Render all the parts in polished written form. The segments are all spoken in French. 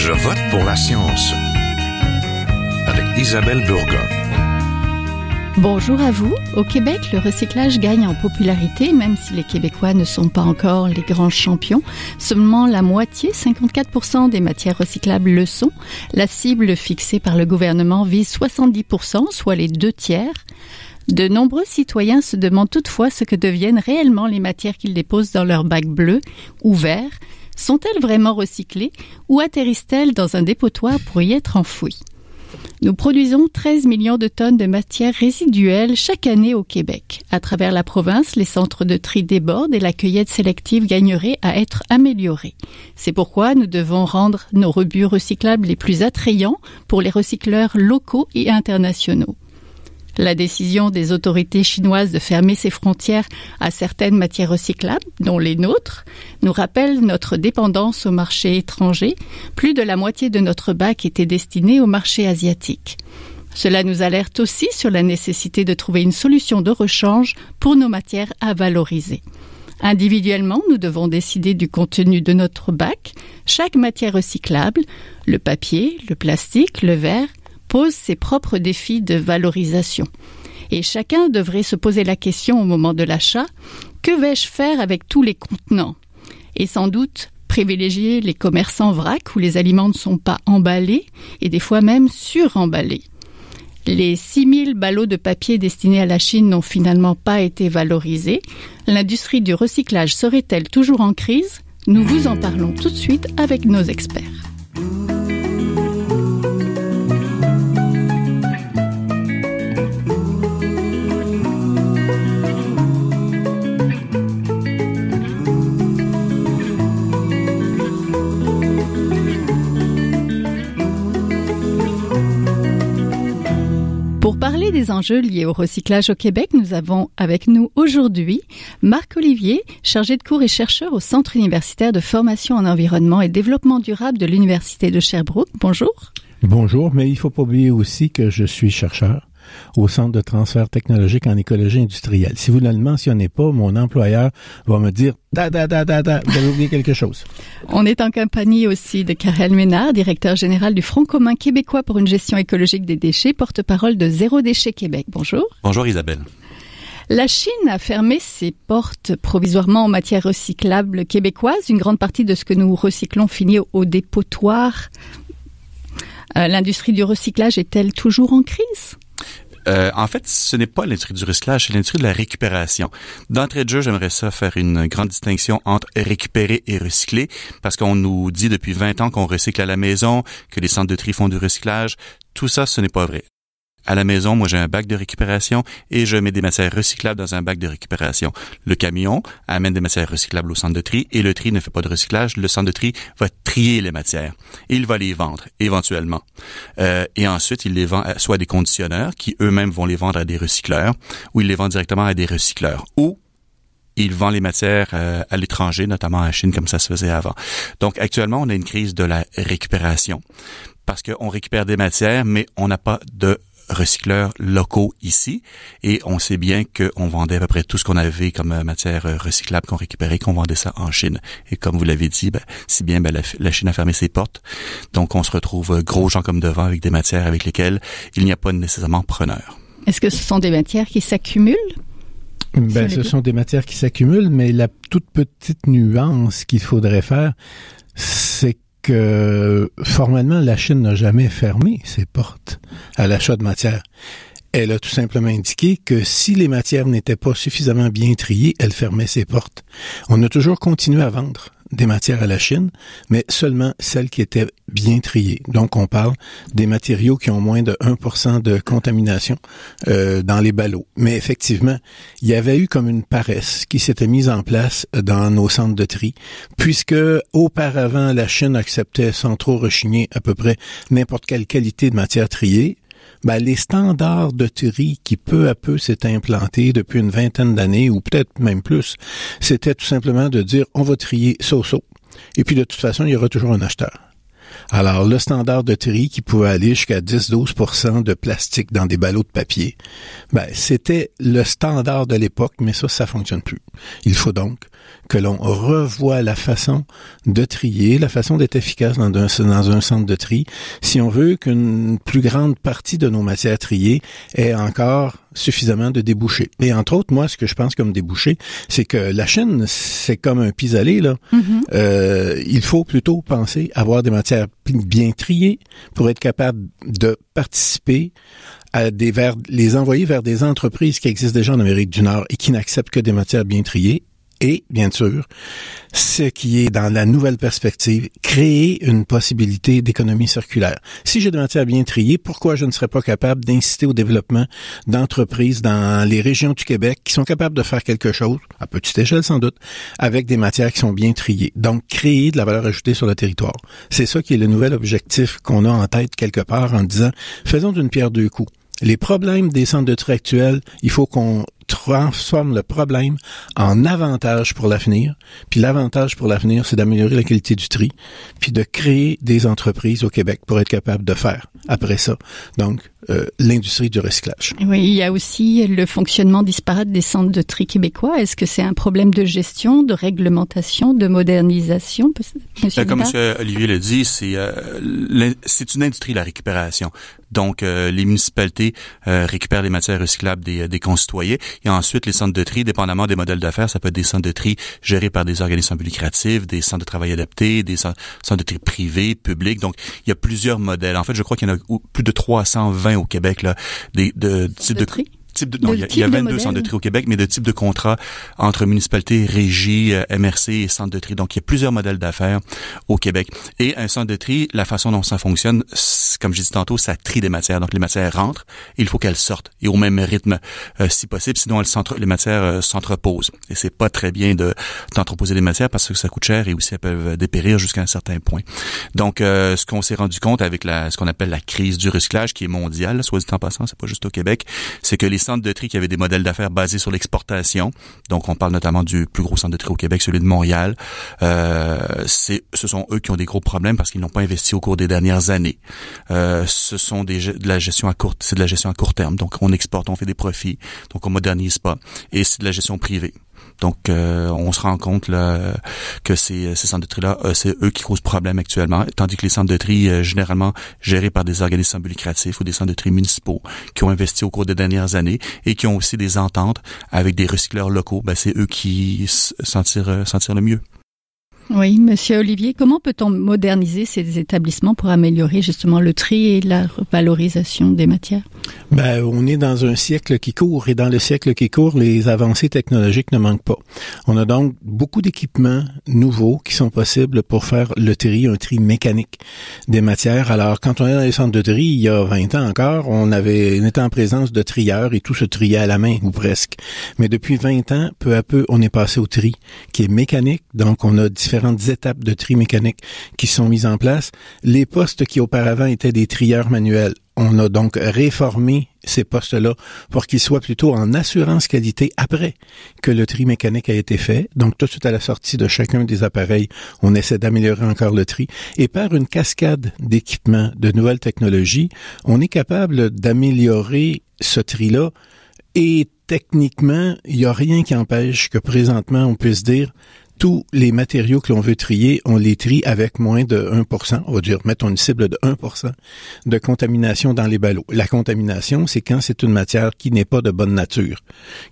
Je vote pour la science avec Isabelle Burgon. Bonjour à vous. Au Québec, le recyclage gagne en popularité, même si les Québécois ne sont pas encore les grands champions. Seulement la moitié, 54% des matières recyclables le sont. La cible fixée par le gouvernement vise 70%, soit les 2/3. De nombreux citoyens se demandent toutefois ce que deviennent réellement les matières qu'ils déposent dans leur bac bleu ou vert. Sont-elles vraiment recyclées ou atterrissent-elles dans un dépotoir pour y être enfouies? Nous produisons 13 millions de tonnes de matières résiduelles chaque année au Québec. À travers la province, les centres de tri débordent et la cueillette sélective gagnerait à être améliorée. C'est pourquoi nous devons rendre nos rebuts recyclables les plus attrayants pour les recycleurs locaux et internationaux. La décision des autorités chinoises de fermer ses frontières à certaines matières recyclables, dont les nôtres, nous rappelle notre dépendance au marché étranger. Plus de la moitié de notre bac était destiné au marché asiatique. Cela nous alerte aussi sur la nécessité de trouver une solution de rechange pour nos matières à valoriser. Individuellement, nous devons décider du contenu de notre bac. Chaque matière recyclable, le papier, le plastique, le verre, pose ses propres défis de valorisation. Et chacun devrait se poser la question au moment de l'achat, que vais-je faire avec tous les contenants? Et sans doute privilégier les commerçants vrac où les aliments ne sont pas emballés et des fois même suremballés. Les 6000 ballots de papier destinés à la Chine n'ont finalement pas été valorisés. L'industrie du recyclage serait-elle toujours en crise? Nous vous en parlons tout de suite avec nos experts. Pour parler des enjeux liés au recyclage au Québec, nous avons avec nous aujourd'hui Marc Olivier, chargé de cours et chercheur au Centre universitaire de formation en environnement et développement durable de l'Université de Sherbrooke. Bonjour. Bonjour, mais il ne faut pas oublier aussi que je suis chercheur au Centre de transfert technologique en écologie industrielle. Si vous ne le mentionnez pas, mon employeur va me dire « vous avez oublié quelque chose ». On est en compagnie aussi de Karel Ménard, directeur général du Front commun québécois pour une gestion écologique des déchets, porte-parole de Zéro Déchet Québec. Bonjour. Bonjour Isabelle. La Chine a fermé ses portes provisoirement aux matières recyclables québécoises. Une grande partie de ce que nous recyclons finit au dépotoir. L'industrie du recyclage est-elle toujours en crise? En fait, ce n'est pas l'industrie du recyclage, c'est l'industrie de la récupération. D'entrée de jeu, j'aimerais ça faire une grande distinction entre récupérer et recycler, parce qu'on nous dit depuis 20 ans qu'on recycle à la maison, que les centres de tri font du recyclage. Tout ça, ce n'est pas vrai. À la maison, moi, j'ai un bac de récupération et je mets des matières recyclables dans un bac de récupération. Le camion amène des matières recyclables au centre de tri et le tri ne fait pas de recyclage. Le centre de tri va trier les matières et il va les vendre éventuellement. Et ensuite, il les vend soit à des conditionneurs qui eux-mêmes vont les vendre à des recycleurs ou il les vend directement à des recycleurs ou il vend les matières à l'étranger, notamment en Chine, comme ça se faisait avant. Donc, actuellement, on a une crise de la récupération parce qu'on récupère des matières, mais on n'a pas de recycleurs locaux ici et on sait bien qu'on vendait à peu près tout ce qu'on avait comme matière recyclable qu'on récupérait, qu'on vendait ça en Chine. Et comme vous l'avez dit, la Chine a fermé ses portes. Donc, on se retrouve gros gens comme devant avec des matières avec lesquelles il n'y a pas nécessairement preneur. Est-ce que ce sont des matières qui s'accumulent? Ce sont des matières qui s'accumulent, mais la toute petite nuance qu'il faudrait faire, c'est que formellement, la Chine n'a jamais fermé ses portes à l'achat de matières. Elle a tout simplement indiqué que si les matières n'étaient pas suffisamment bien triées, elle fermait ses portes. On a toujours continué à vendre des matières à la Chine, mais seulement celles qui étaient bien triées. Donc, on parle des matériaux qui ont moins de 1% de contamination dans les ballots. Mais effectivement, il y avait eu comme une paresse qui s'était mise en place dans nos centres de tri, puisque auparavant, la Chine acceptait sans trop rechigner à peu près n'importe quelle qualité de matière triée. Les standards de tri qui peu à peu s'est implanté depuis une vingtaine d'années ou peut-être même plus, c'était tout simplement de dire on va trier so-so. Et puis de toute façon, il y aura toujours un acheteur. Alors, le standard de tri qui pouvait aller jusqu'à 10-12% de plastique dans des ballots de papier, c'était le standard de l'époque, mais ça fonctionne plus. Il faut donc que l'on revoie la façon de trier, la façon d'être efficace dans un centre de tri, si on veut qu'une plus grande partie de nos matières triées ait encore suffisamment de débouchés. Et entre autres, moi, ce que je pense comme débouché, c'est que la Chine, c'est comme un pis-aller, là. Il faut plutôt penser à avoir des matières bien triées pour être capable de participer à les envoyer vers des entreprises qui existent déjà en Amérique du Nord et qui n'acceptent que des matières bien triées. Et, bien sûr, ce qui est dans la nouvelle perspective, créer une possibilité d'économie circulaire. Si j'ai des matières bien triées, pourquoi je ne serais pas capable d'inciter au développement d'entreprises dans les régions du Québec qui sont capables de faire quelque chose, à petite échelle sans doute, avec des matières qui sont bien triées. Donc, créer de la valeur ajoutée sur le territoire. C'est ça qui est le nouvel objectif qu'on a en tête quelque part en disant, faisons d'une pierre deux coups. Les problèmes des centres de tri actuels, il faut qu'on transforme le problème en avantage pour l'avenir. Puis l'avantage pour l'avenir, c'est d'améliorer la qualité du tri, puis de créer des entreprises au Québec pour être capable de faire après ça. Donc, l'industrie du recyclage. Oui, il y a aussi le fonctionnement disparate des centres de tri québécois. Est-ce que c'est un problème de gestion, de réglementation, de modernisation? Comme M. Olivier le dit, c'est une industrie, la récupération. Donc, les municipalités récupèrent les matières recyclables des concitoyens. Et ensuite, les centres de tri, dépendamment des modèles d'affaires, ça peut être des centres de tri gérés par des organismes lucratifs, des centres de travail adaptés, des centres de tri privés, publics. Donc, il y a plusieurs modèles. En fait, je crois qu'il y en a plus de 320 au Québec, là, de types de tri. Il y a 22 centres de tri au Québec, mais de types de contrats entre municipalités, régies, MRC et centres de tri. Donc, il y a plusieurs modèles d'affaires au Québec. Et un centre de tri, la façon dont ça fonctionne, comme j'ai dit tantôt, ça trie des matières. Donc, les matières rentrent et il faut qu'elles sortent. Et au même rythme, si possible. Sinon, les matières s'entreposent. Et c'est pas très bien d'entreposer des matières parce que ça coûte cher et aussi elles peuvent dépérir jusqu'à un certain point. Donc, ce qu'on s'est rendu compte avec ce qu'on appelle la crise du recyclage, qui est mondiale, soit dit en passant, c'est pas juste au Québec, c'est que les centres de tri qui avaient des modèles d'affaires basés sur l'exportation, donc on parle notamment du plus gros centre de tri au Québec, celui de Montréal, ce sont eux qui ont des gros problèmes parce qu'ils n'ont pas investi au cours des dernières années. Ce sont de la gestion à court terme, donc on exporte, on fait des profits, donc on modernise pas, et c'est de la gestion privée. Donc, on se rend compte là que ces centres de tri-là, c'est eux qui causent problème actuellement, tandis que les centres de tri, généralement gérés par des organismes lucratifs ou des centres de tri municipaux qui ont investi au cours des dernières années et qui ont aussi des ententes avec des recycleurs locaux, c'est eux qui s'en tirent le mieux. Oui, Monsieur Olivier, comment peut-on moderniser ces établissements pour améliorer justement le tri et la valorisation des matières? On est dans un siècle qui court et dans le siècle qui court, les avancées technologiques ne manquent pas. On a donc beaucoup d'équipements nouveaux qui sont possibles pour faire le tri, un tri mécanique des matières. Alors, quand on est dans les centres de tri, il y a 20 ans encore, on était en présence de trieurs et tout se triait à la main ou presque. Mais depuis 20 ans, peu à peu, on est passé au tri qui est mécanique. Donc, on a différentes étapes de tri mécanique qui sont mises en place. Les postes qui auparavant étaient des trieurs manuels, on a donc réformé ces postes-là pour qu'ils soient plutôt en assurance qualité après que le tri mécanique a été fait. Donc, tout de suite à la sortie de chacun des appareils, on essaie d'améliorer encore le tri. Et par une cascade d'équipements, de nouvelles technologies, on est capable d'améliorer ce tri-là. Et techniquement, il n'y a rien qui empêche que présentement, on puisse dire tous les matériaux que l'on veut trier, on les trie avec moins de 1%. On va dire, mettons une cible de 1% de contamination dans les ballots. La contamination, c'est quand c'est une matière qui n'est pas de bonne nature,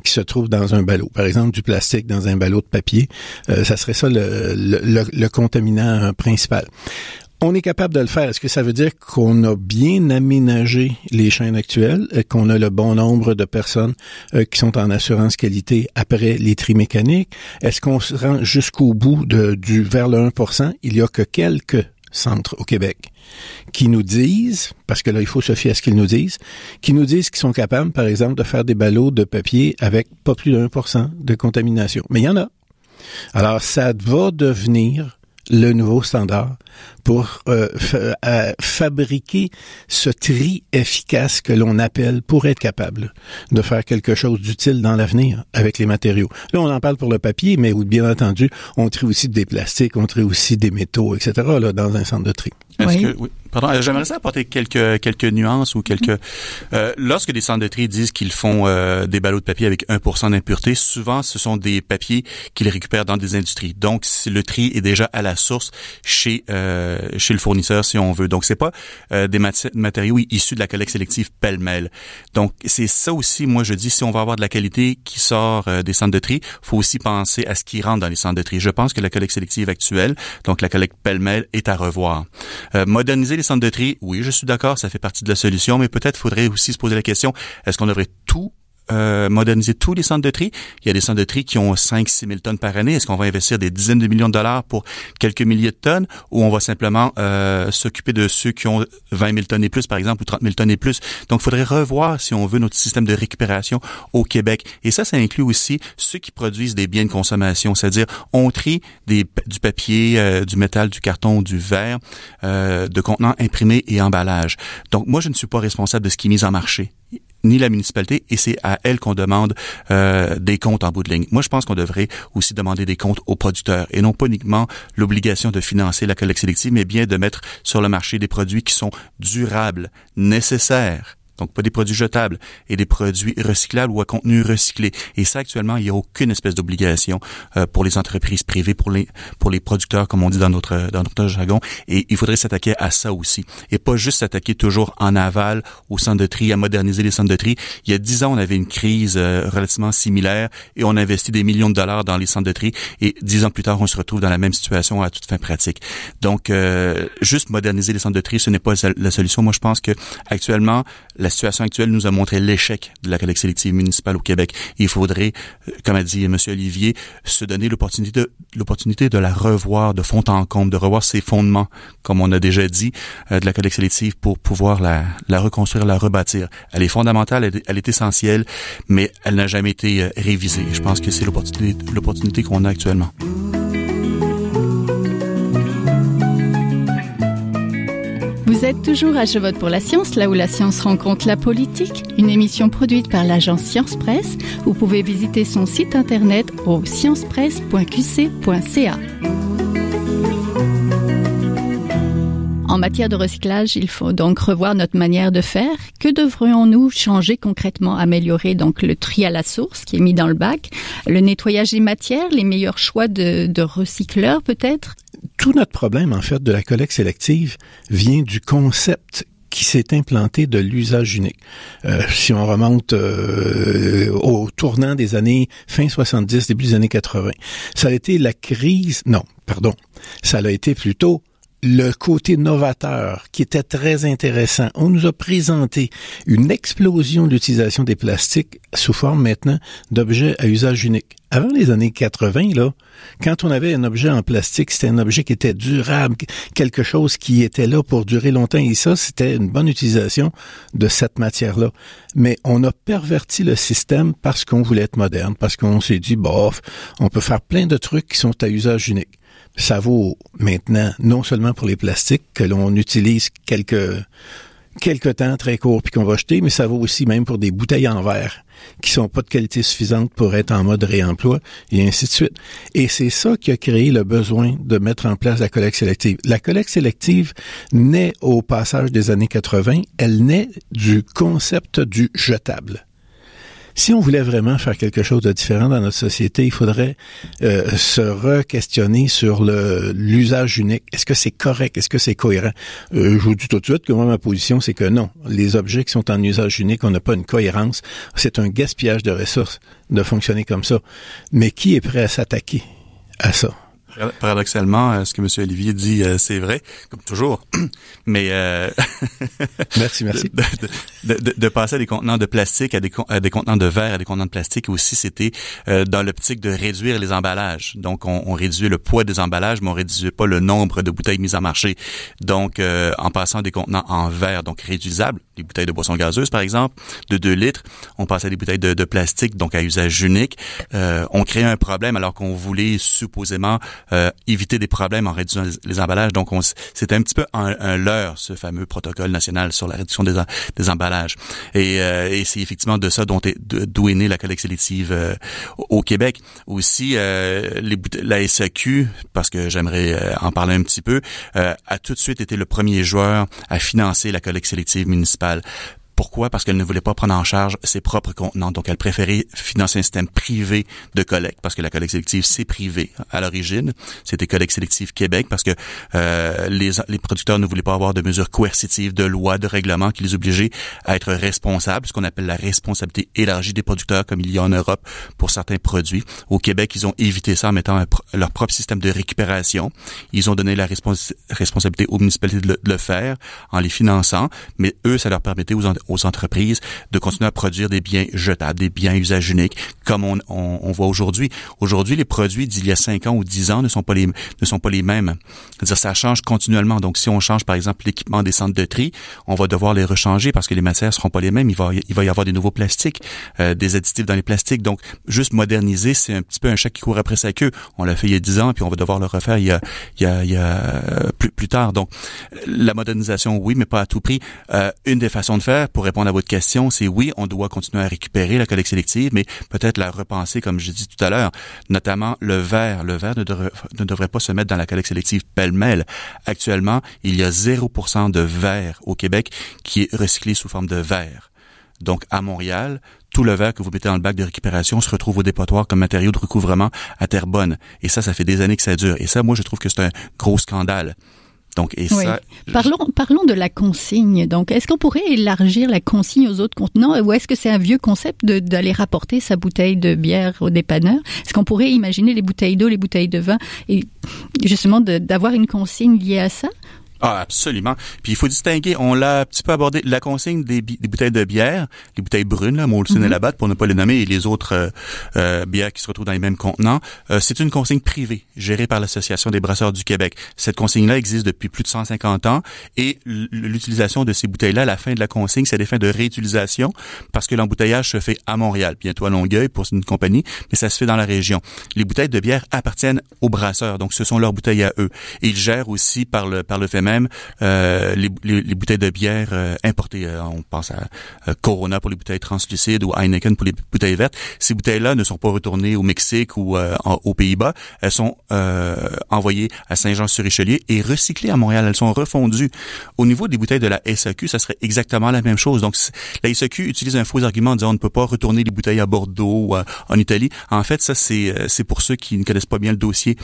qui se trouve dans un ballot. Par exemple, du plastique dans un ballot de papier, ça serait ça le contaminant principal. On est capable de le faire. Est-ce que ça veut dire qu'on a bien aménagé les chaînes actuelles, qu'on a le bon nombre de personnes qui sont en assurance qualité après les tri mécaniques? Est-ce qu'on se rend jusqu'au bout vers le 1%? Il y a que quelques centres au Québec qui nous disent, parce que là, il faut se fier à ce qu'ils nous disent qu'ils sont capables, par exemple, de faire des ballots de papier avec pas plus de 1% de contamination. Mais il y en a. Alors, ça va devenir le nouveau standard pour fabriquer ce tri efficace que l'on appelle pour être capable de faire quelque chose d'utile dans l'avenir avec les matériaux. Là, on en parle pour le papier, mais bien entendu, on trie aussi des plastiques, on trie aussi des métaux, etc. là, dans un centre de tri. Pardon, j'aimerais ça apporter quelques nuances ou lorsque des centres de tri disent qu'ils font des ballots de papier avec 1% d'impureté, souvent ce sont des papiers qu'ils récupèrent dans des industries. Donc le tri est déjà à la source chez le fournisseur, si on veut. Donc c'est pas des matériaux issus de la collecte sélective pêle-mêle. Donc c'est ça aussi, moi je dis, si on va avoir de la qualité qui sort des centres de tri, faut aussi penser à ce qui rentre dans les centres de tri. Je pense que la collecte sélective actuelle, donc la collecte pêle-mêle, est à revoir. Moderniser les centres de tri, oui, je suis d'accord, ça fait partie de la solution, mais peut-être faudrait aussi se poser la question, est-ce qu'on devrait moderniser tous les centres de tri? Il y a des centres de tri qui ont 5-6 000 tonnes par année. Est-ce qu'on va investir des dizaines de millions de dollars pour quelques milliers de tonnes, ou on va simplement s'occuper de ceux qui ont 20 000 tonnes et plus, par exemple, ou 30 000 tonnes et plus? Donc, il faudrait revoir, si on veut, notre système de récupération au Québec. Et ça inclut aussi ceux qui produisent des biens de consommation, c'est-à-dire on trie du papier, du métal, du carton, du verre, de contenants imprimés et emballages. Donc, moi, je ne suis pas responsable de ce qui est mis en marché, ni la municipalité, et c'est à elle qu'on demande des comptes en bout de ligne. Moi, je pense qu'on devrait aussi demander des comptes aux producteurs, et non pas uniquement l'obligation de financer la collecte sélective, mais bien de mettre sur le marché des produits qui sont durables, nécessaires. Donc, pas des produits jetables, et des produits recyclables ou à contenu recyclé. Et ça, actuellement, il n'y a aucune espèce d'obligation pour les entreprises privées, pour les producteurs, comme on dit dans notre jargon. Et il faudrait s'attaquer à ça aussi. Et pas juste s'attaquer toujours en aval aux centres de tri, à moderniser les centres de tri. Il y a 10 ans, on avait une crise relativement similaire et on investit des millions de dollars dans les centres de tri. Et 10 ans plus tard, on se retrouve dans la même situation à toute fin pratique. Donc, juste moderniser les centres de tri, ce n'est pas la solution. Moi, je pense que actuellement, la situation actuelle nous a montré l'échec de la collecte sélective municipale au Québec. Il faudrait, comme a dit M. Olivier, se donner l'opportunité de la revoir de fond en comble, de revoir ses fondements, comme on a déjà dit, de la collecte sélective pour pouvoir la reconstruire, la rebâtir. Elle est fondamentale, elle est essentielle, mais elle n'a jamais été révisée. Je pense que c'est l'opportunité qu'on a actuellement. Vous êtes toujours à Je vote pour la science, là où la science rencontre la politique, une émission produite par l'agence Science Presse. Vous pouvez visiter son site internet au sciencepresse.qc.ca. En matière de recyclage, il faut donc revoir notre manière de faire. Que devrions-nous changer concrètement, améliorer donc le tri à la source qui est mis dans le bac, le nettoyage des matières, les meilleurs choix de recycleurs peut-être? Tout notre problème, en fait, de la collecte sélective vient du concept qui s'est implanté de l'usage unique. Si on remonte au tournant des années fin 70, début des années 80, ça a été ça a été plutôt le côté novateur qui était très intéressant. On nous a présenté une explosion de l'utilisation des plastiques sous forme maintenant d'objets à usage unique. Avant les années 80, là, quand on avait un objet en plastique, c'était un objet qui était durable, quelque chose qui était là pour durer longtemps, et ça, c'était une bonne utilisation de cette matière-là. Mais on a perverti le système parce qu'on voulait être moderne, parce qu'on s'est dit, bof, on peut faire plein de trucs qui sont à usage unique. Ça vaut maintenant non seulement pour les plastiques que l'on utilise quelques temps très court puis qu'on va jeter, mais ça vaut aussi même pour des bouteilles en verre qui sont pas de qualité suffisante pour être en mode réemploi et ainsi de suite. Et c'est ça qui a créé le besoin de mettre en place la collecte sélective. La collecte sélective naît au passage des années 80, elle naît du concept du jetable. Si on voulait vraiment faire quelque chose de différent dans notre société, il faudrait se re-questionner sur l'usage unique. Est-ce que c'est correct? Est-ce que c'est cohérent? Je vous dis tout de suite que moi, ma position, c'est que non. Les objets qui sont en usage unique, on n'a pas une cohérence. C'est un gaspillage de ressources de fonctionner comme ça. Mais qui est prêt à s'attaquer à ça? Paradoxalement, ce que M. Olivier dit, c'est vrai, comme toujours. Mais merci. De passer à des contenants de plastique, à des contenants de verre, à des contenants de plastique aussi, c'était dans l'optique de réduire les emballages. Donc, on réduisait le poids des emballages, mais on réduisait pas le nombre de bouteilles mises en marché. Donc, en passant des contenants en verre, donc réutilisables, les bouteilles de boissons gazeuses, par exemple, de 2 litres. On passe à des bouteilles de plastique, donc à usage unique. On crée un problème alors qu'on voulait supposément éviter des problèmes en réduisant les emballages. Donc, c'était un petit peu un leurre, ce fameux protocole national sur la réduction des emballages. Et c'est effectivement de ça d'où est née la collecte sélective au Québec. Aussi, la SAQ, parce que j'aimerais en parler un petit peu, a tout de suite été le premier joueur à financer la collecte sélective municipale. Pourquoi? Parce qu'elle ne voulait pas prendre en charge ses propres contenants. Donc, elle préférait financer un système privé de collecte, parce que la collecte sélective, c'est privé à l'origine. C'était Collecte sélective Québec, parce que les producteurs ne voulaient pas avoir de mesures coercitives, de lois, de règlements qui les obligeaient à être responsables, ce qu'on appelle la responsabilité élargie des producteurs, comme il y a en Europe pour certains produits. Au Québec, ils ont évité ça en mettant leur propre système de récupération. Ils ont donné la responsabilité aux municipalités de le faire en les finançant, mais eux, ça leur permettait aux entreprises de continuer à produire des biens jetables, des biens à usage unique, comme on voit aujourd'hui. Aujourd'hui, les produits d'il y a 5 ans ou 10 ans ne sont pas les mêmes. C'est-à-dire, ça change continuellement. Donc, si on change, par exemple, l'équipement des centres de tri, on va devoir les rechanger parce que les matières seront pas les mêmes. Il va y avoir des nouveaux plastiques, des additifs dans les plastiques. Donc, juste moderniser, c'est un petit peu un chat qui court après sa queue. On l'a fait il y a 10 ans, puis on va devoir le refaire il y a plus tard. Donc, la modernisation, oui, mais pas à tout prix. Une des façons de faire, pour répondre à votre question, c'est oui, on doit continuer à récupérer la collecte sélective, mais peut-être la repenser, comme j'ai dit tout à l'heure, notamment le verre. Le verre ne devrait pas se mettre dans la collecte sélective pêle-mêle. Actuellement, il y a 0% de verre au Québec qui est recyclé sous forme de verre. Donc, à Montréal, tout le verre que vous mettez dans le bac de récupération se retrouve au dépotoir comme matériau de recouvrement à Terrebonne. Et ça fait des années que ça dure. Et ça, moi, je trouve que c'est un gros scandale. Donc, oui. Parlons de la consigne. Donc, est-ce qu'on pourrait élargir la consigne aux autres contenants ou est-ce que c'est un vieux concept d'aller rapporter sa bouteille de bière au dépanneur? Est-ce qu'on pourrait imaginer les bouteilles d'eau, les bouteilles de vin et justement d'avoir une consigne liée à ça? Ah, absolument. Puis il faut distinguer, on l'a un petit peu abordé, la consigne des bouteilles de bière, les bouteilles brunes, là, Molson et Labatt, pour ne pas les nommer, et les autres bières qui se retrouvent dans les mêmes contenants. C'est une consigne privée, gérée par l'Association des brasseurs du Québec. Cette consigne-là existe depuis plus de 150 ans, et l'utilisation de ces bouteilles-là, à la fin de la consigne, c'est des fins de réutilisation, parce que l'embouteillage se fait à Montréal, bientôt à Longueuil pour une compagnie, mais ça se fait dans la région. Les bouteilles de bière appartiennent aux brasseurs, donc ce sont leurs bouteilles à eux. Et ils gèrent aussi par le fait même les bouteilles de bière importées. On pense à Corona pour les bouteilles translucides ou Heineken pour les bouteilles vertes. Ces bouteilles-là ne sont pas retournées au Mexique ou aux Pays-Bas. Elles sont envoyées à Saint-Jean-sur-Richelieu et recyclées à Montréal. Elles sont refondues. Au niveau des bouteilles de la SAQ, ça serait exactement la même chose. Donc, la SAQ utilise un faux argument en disant on ne peut pas retourner les bouteilles à Bordeaux ou en Italie. En fait, ça, c'est pour ceux qui ne connaissent pas bien le dossier.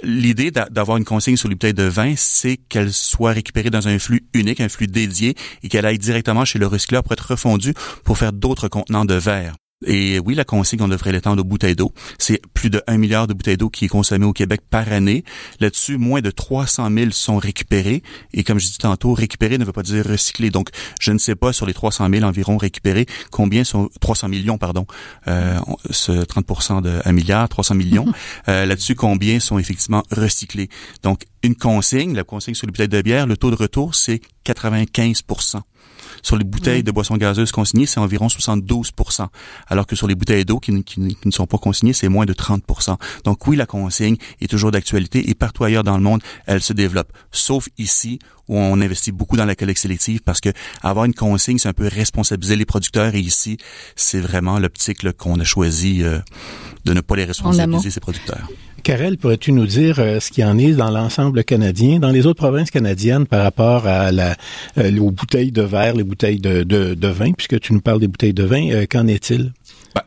L'idée d'avoir une consigne sur les bouteilles de vin, c'est qu'elles soient récupérée dans un flux unique, un flux dédié, et qu'elle aille directement chez le recycleur pour être refondue pour faire d'autres contenants de verre. Et oui, la consigne, on devrait l'étendre aux bouteilles d'eau. C'est plus de 1 milliard de bouteilles d'eau qui est consommée au Québec par année. Là-dessus, moins de 300 000 sont récupérées. Et comme je dis tantôt, récupérer ne veut pas dire recycler. Donc, je ne sais pas sur les 300 000 environ récupérés, combien sont 300 millions, pardon, ce 30% de 1 milliard, 300 millions. Là-dessus, combien sont effectivement recyclés. Donc, la consigne sur les bouteilles de bière, le taux de retour, c'est 95%. Sur les bouteilles de boissons gazeuses consignées, c'est environ 72%. Alors que sur les bouteilles d'eau qui ne sont pas consignées, c'est moins de 30%. Donc oui, la consigne est toujours d'actualité et partout ailleurs dans le monde, elle se développe. Sauf ici, où on investit beaucoup dans la collecte sélective parce que avoir une consigne, c'est un peu responsabiliser les producteurs. Et ici, c'est vraiment l'optique qu'on a choisi de ne pas les responsabiliser, ces producteurs. Karel, pourrais-tu nous dire ce qu'il y en est dans l'ensemble canadien, dans les autres provinces canadiennes par rapport à aux bouteilles de verre, les bouteilles de vin, puisque tu nous parles des bouteilles de vin, qu'en est-il?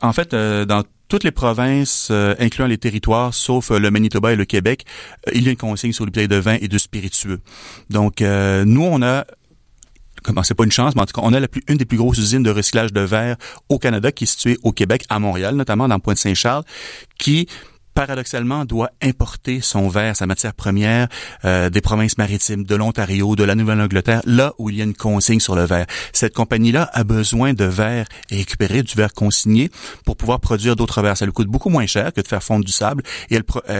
En fait, dans toutes les provinces, incluant les territoires, sauf le Manitoba et le Québec, il y a une consigne sur les bouteilles de vin et de spiritueux. Donc, nous, on a... c'est pas une chance, mais en tout cas, on a une des plus grosses usines de recyclage de verre au Canada qui est située au Québec, à Montréal, notamment dans Pointe-Saint-Charles, qui paradoxalement, doit importer son verre, sa matière première, des provinces maritimes, de l'Ontario, de la Nouvelle-Angleterre, là où il y a une consigne sur le verre. Cette compagnie-là a besoin de verre récupéré, du verre consigné, pour pouvoir produire d'autres verres. Ça lui coûte beaucoup moins cher que de faire fondre du sable et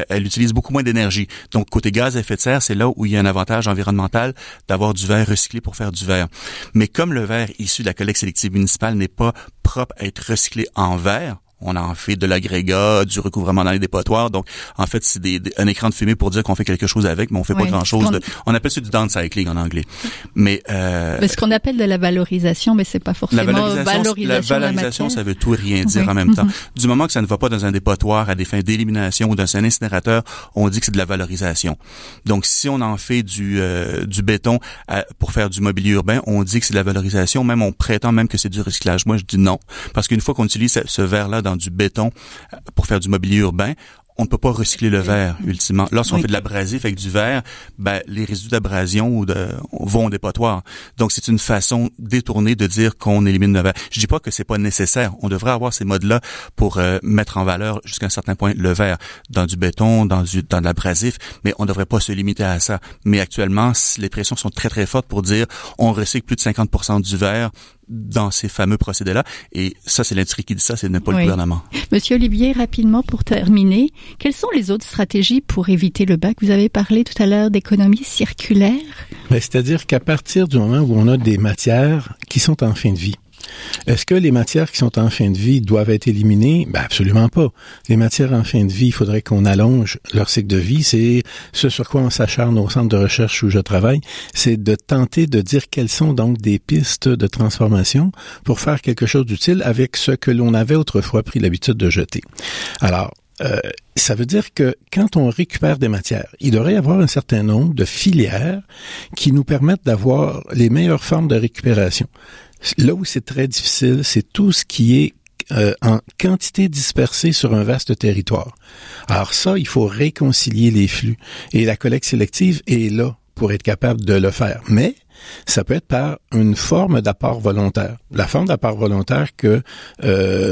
elle utilise beaucoup moins d'énergie. Donc, côté gaz à effet de serre, c'est là où il y a un avantage environnemental d'avoir du verre recyclé pour faire du verre. Mais comme le verre issu de la collecte sélective municipale n'est pas propre à être recyclé en verre, on en fait de l'agrégat, du recouvrement dans les dépotoirs. Donc, en fait, c'est un écran de fumée pour dire qu'on fait quelque chose avec, mais on fait pas grand-chose. On appelle ça du downcycling en anglais. Mais ce qu'on appelle de la valorisation, mais c'est pas forcément la valorisation, ça veut tout et rien dire en même temps. Du moment que ça ne va pas dans un dépotoir à des fins d'élimination ou dans un incinérateur, on dit que c'est de la valorisation. Donc, si on en fait du béton pour faire du mobilier urbain, on dit que c'est de la valorisation, même on prétend même que c'est du recyclage. Moi, je dis non. Parce qu'une fois qu'on utilise ce verre-là dans du béton pour faire du mobilier urbain, on ne peut pas recycler le verre, ultimement. Lorsqu'on fait de l'abrasif avec du verre, les résidus d'abrasion vont au dépotoir. Donc, c'est une façon détournée de dire qu'on élimine le verre. Je dis pas que c'est pas nécessaire. On devrait avoir ces modes-là pour mettre en valeur, jusqu'à un certain point, le verre dans du béton, dans de l'abrasif, mais on ne devrait pas se limiter à ça. Mais actuellement, les pressions sont très, très fortes pour dire on recycle plus de 50% du verre dans ces fameux procédés-là. Et ça, c'est l'industrie qui dit ça, c'est pas le gouvernement. Monsieur Olivier, rapidement pour terminer, quelles sont les autres stratégies pour éviter le bac? Vous avez parlé tout à l'heure d'économie circulaire. C'est-à-dire qu'à partir du moment où on a des matières qui sont en fin de vie, est-ce que les matières qui sont en fin de vie doivent être éliminées? Absolument pas. Les matières en fin de vie, il faudrait qu'on allonge leur cycle de vie. C'est ce sur quoi on s'acharne au centre de recherche où je travaille. C'est de tenter de dire quelles sont donc des pistes de transformation pour faire quelque chose d'utile avec ce que l'on avait autrefois pris l'habitude de jeter. Alors, ça veut dire que quand on récupère des matières, il devrait y avoir un certain nombre de filières qui nous permettent d'avoir les meilleures formes de récupération. Là où c'est très difficile, c'est tout ce qui est en quantité dispersée sur un vaste territoire. Alors ça, il faut réconcilier les flux. Et la collecte sélective est là pour être capable de le faire. Mais ça peut être par une forme d'apport volontaire. La forme d'apport volontaire que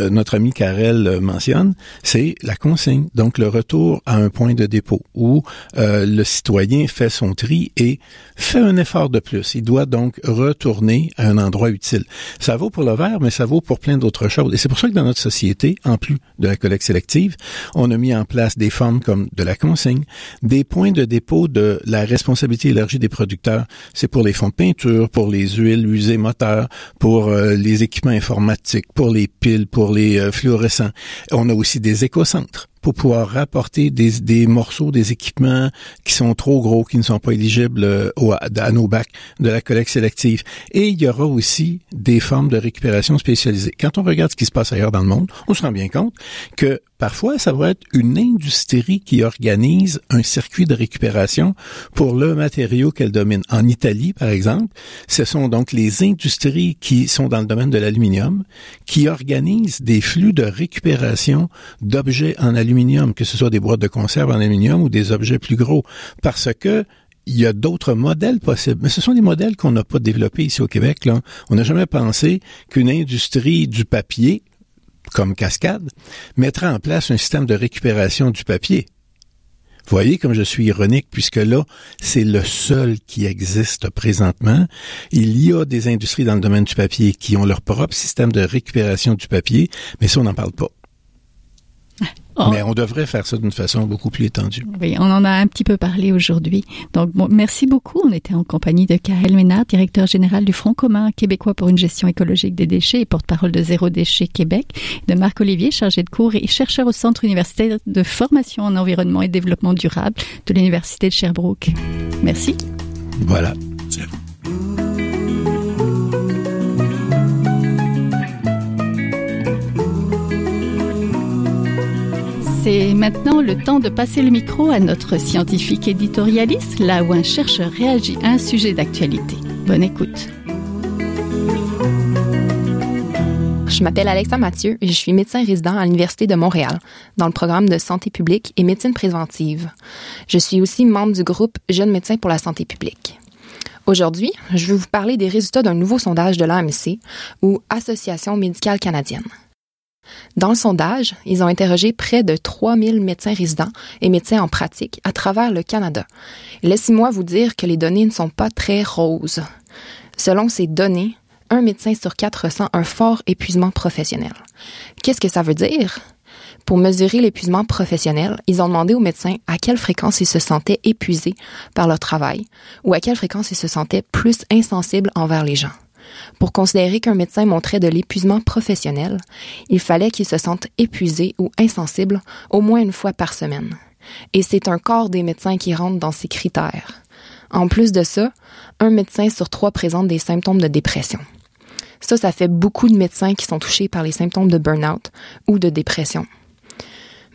notre ami Karel mentionne, c'est la consigne, donc le retour à un point de dépôt où le citoyen fait son tri et fait un effort de plus. Il doit donc retourner à un endroit utile. Ça vaut pour le verre, mais ça vaut pour plein d'autres choses. Et c'est pour ça que dans notre société, en plus de la collecte sélective, on a mis en place des formes comme de la consigne, des points de dépôt de la responsabilité élargie des producteurs. C'est pour les fonds de peinture, pour les huiles usées moteurs, pour les équipements informatiques, pour les piles, pour les fluorescents. On a aussi des écocentres pour pouvoir rapporter des morceaux, des équipements qui sont trop gros, qui ne sont pas éligibles à nos bacs de la collecte sélective. Et il y aura aussi des formes de récupération spécialisées. Quand on regarde ce qui se passe ailleurs dans le monde, on se rend bien compte que parfois, ça va être une industrie qui organise un circuit de récupération pour le matériau qu'elle domine. En Italie, par exemple, ce sont donc les industries qui sont dans le domaine de l'aluminium qui organisent des flux de récupération d'objets en aluminium, que ce soit des boîtes de conserve en aluminium ou des objets plus gros, parce que il y a d'autres modèles possibles. Mais ce sont des modèles qu'on n'a pas développés ici au Québec, là. On n'a jamais pensé qu'une industrie du papier, comme Cascade, mettrait en place un système de récupération du papier. Vous voyez comme je suis ironique, puisque là, c'est le seul qui existe présentement. Il y a des industries dans le domaine du papier qui ont leur propre système de récupération du papier, mais ça, on n'en parle pas. Mais on devrait faire ça d'une façon beaucoup plus étendue. Oui, on en a un petit peu parlé aujourd'hui. Donc, merci beaucoup. On était en compagnie de Karel Ménard, directeur général du Front commun québécois pour une gestion écologique des déchets et porte-parole de Zéro Déchet Québec, de Marc Olivier, chargé de cours et chercheur au Centre universitaire de formation en environnement et développement durable de l'Université de Sherbrooke. Merci. Voilà. C'est maintenant le temps de passer le micro à notre scientifique éditorialiste, là où un chercheur réagit à un sujet d'actualité. Bonne écoute. Je m'appelle Alexa Mathieu et je suis médecin résident à l'Université de Montréal, dans le programme de santé publique et médecine préventive. Je suis aussi membre du groupe Jeunes médecins pour la santé publique. Aujourd'hui, je vais vous parler des résultats d'un nouveau sondage de l'AMC, ou Association médicale canadienne. Dans le sondage, ils ont interrogé près de 3000 médecins résidents et médecins en pratique à travers le Canada. Laissez-moi vous dire que les données ne sont pas très roses. Selon ces données, un médecin sur 4 ressent un fort épuisement professionnel. Qu'est-ce que ça veut dire? Pour mesurer l'épuisement professionnel, ils ont demandé aux médecins à quelle fréquence ils se sentaient épuisés par leur travail ou à quelle fréquence ils se sentaient plus insensibles envers les gens. Pour considérer qu'un médecin montrait de l'épuisement professionnel, il fallait qu'il se sente épuisé ou insensible au moins une fois par semaine. Et c'est un quart des médecins qui rentrent dans ces critères. En plus de ça, un médecin sur 3 présente des symptômes de dépression. Ça fait beaucoup de médecins qui sont touchés par les symptômes de burn-out ou de dépression.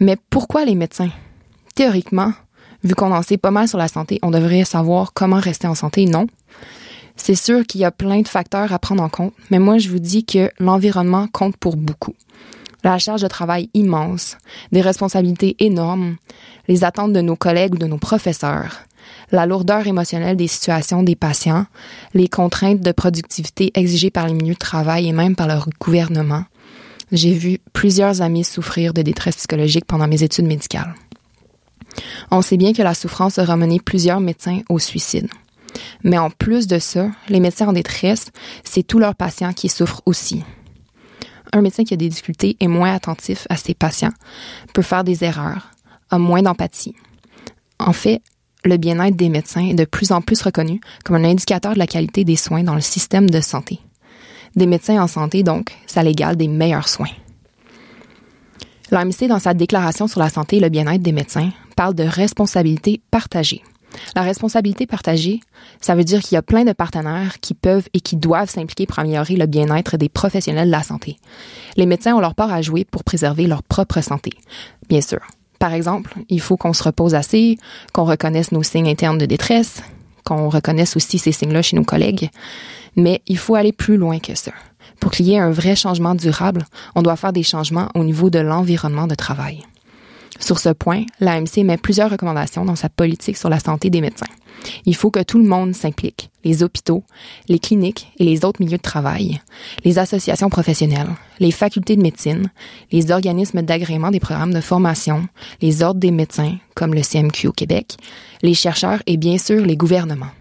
Mais pourquoi les médecins? Théoriquement, vu qu'on en sait pas mal sur la santé, on devrait savoir comment rester en santé, non? C'est sûr qu'il y a plein de facteurs à prendre en compte, mais moi je vous dis que l'environnement compte pour beaucoup. La charge de travail immense, des responsabilités énormes, les attentes de nos collègues ou de nos professeurs, la lourdeur émotionnelle des situations des patients, les contraintes de productivité exigées par les milieux de travail et même par leur gouvernement. J'ai vu plusieurs amis souffrir de détresse psychologique pendant mes études médicales. On sait bien que la souffrance aura mené plusieurs médecins au suicide. Mais en plus de ça, les médecins en détresse, c'est tous leurs patients qui souffrent aussi. Un médecin qui a des difficultés est moins attentif à ses patients, peut faire des erreurs, a moins d'empathie. En fait, le bien-être des médecins est de plus en plus reconnu comme un indicateur de la qualité des soins dans le système de santé. Des médecins en santé, donc, ça l'égale des meilleurs soins. L'AMC, dans sa déclaration sur la santé et le bien-être des médecins, parle de responsabilité partagée. La responsabilité partagée, ça veut dire qu'il y a plein de partenaires qui peuvent et qui doivent s'impliquer pour améliorer le bien-être des professionnels de la santé. Les médecins ont leur part à jouer pour préserver leur propre santé, bien sûr. Par exemple, il faut qu'on se repose assez, qu'on reconnaisse nos signes internes de détresse, qu'on reconnaisse aussi ces signes-là chez nos collègues. Mais il faut aller plus loin que ça. Pour qu'il y ait un vrai changement durable, on doit faire des changements au niveau de l'environnement de travail. Sur ce point, l'AMC met plusieurs recommandations dans sa politique sur la santé des médecins. Il faut que tout le monde s'implique, les hôpitaux, les cliniques et les autres milieux de travail, les associations professionnelles, les facultés de médecine, les organismes d'agrément des programmes de formation, les ordres des médecins, comme le CMQ au Québec, les chercheurs et bien sûr les gouvernements.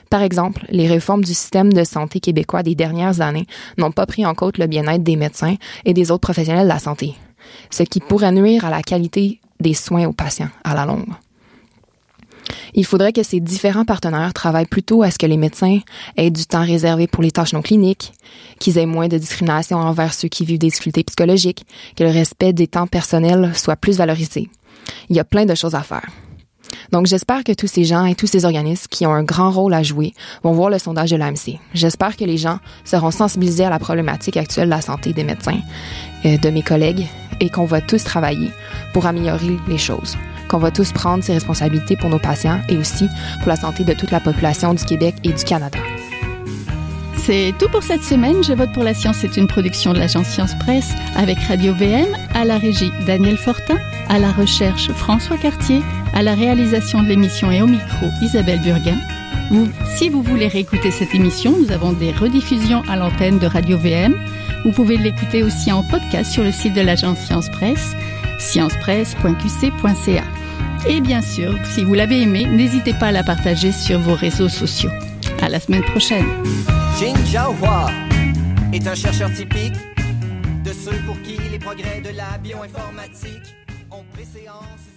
Par exemple, les réformes du système de santé québécois des dernières années n'ont pas pris en compte le bien-être des médecins et des autres professionnels de la santé, ce qui pourrait nuire à la qualité des soins aux patients à la longue. Il faudrait que ces différents partenaires travaillent plutôt à ce que les médecins aient du temps réservé pour les tâches non cliniques, qu'ils aient moins de discrimination envers ceux qui vivent des difficultés psychologiques, que le respect des temps personnels soit plus valorisé. Il y a plein de choses à faire. Donc, j'espère que tous ces gens et tous ces organismes qui ont un grand rôle à jouer vont voir le sondage de l'AMC. J'espère que les gens seront sensibilisés à la problématique actuelle de la santé des médecins, de mes collègues, et qu'on va tous travailler pour améliorer les choses. Qu'on va tous prendre ces responsabilités pour nos patients et aussi pour la santé de toute la population du Québec et du Canada. C'est tout pour cette semaine. Je vote pour la science est une production de l'agence Science Presse avec Radio VM, à la régie Daniel Fortin, à la recherche François Cartier, à la réalisation de l'émission et au micro Isabelle Burguin. Si vous voulez réécouter cette émission, nous avons des rediffusions à l'antenne de Radio VM. Vous pouvez l'écouter aussi en podcast sur le site de l'agence Science Presse, sciencepresse.qc.ca. Et bien sûr, si vous l'avez aimé, n'hésitez pas à la partager sur vos réseaux sociaux. À la semaine prochaine. Jin Jiahua est un chercheur typique de ceux pour qui les progrès de la bioinformatique ont préséance.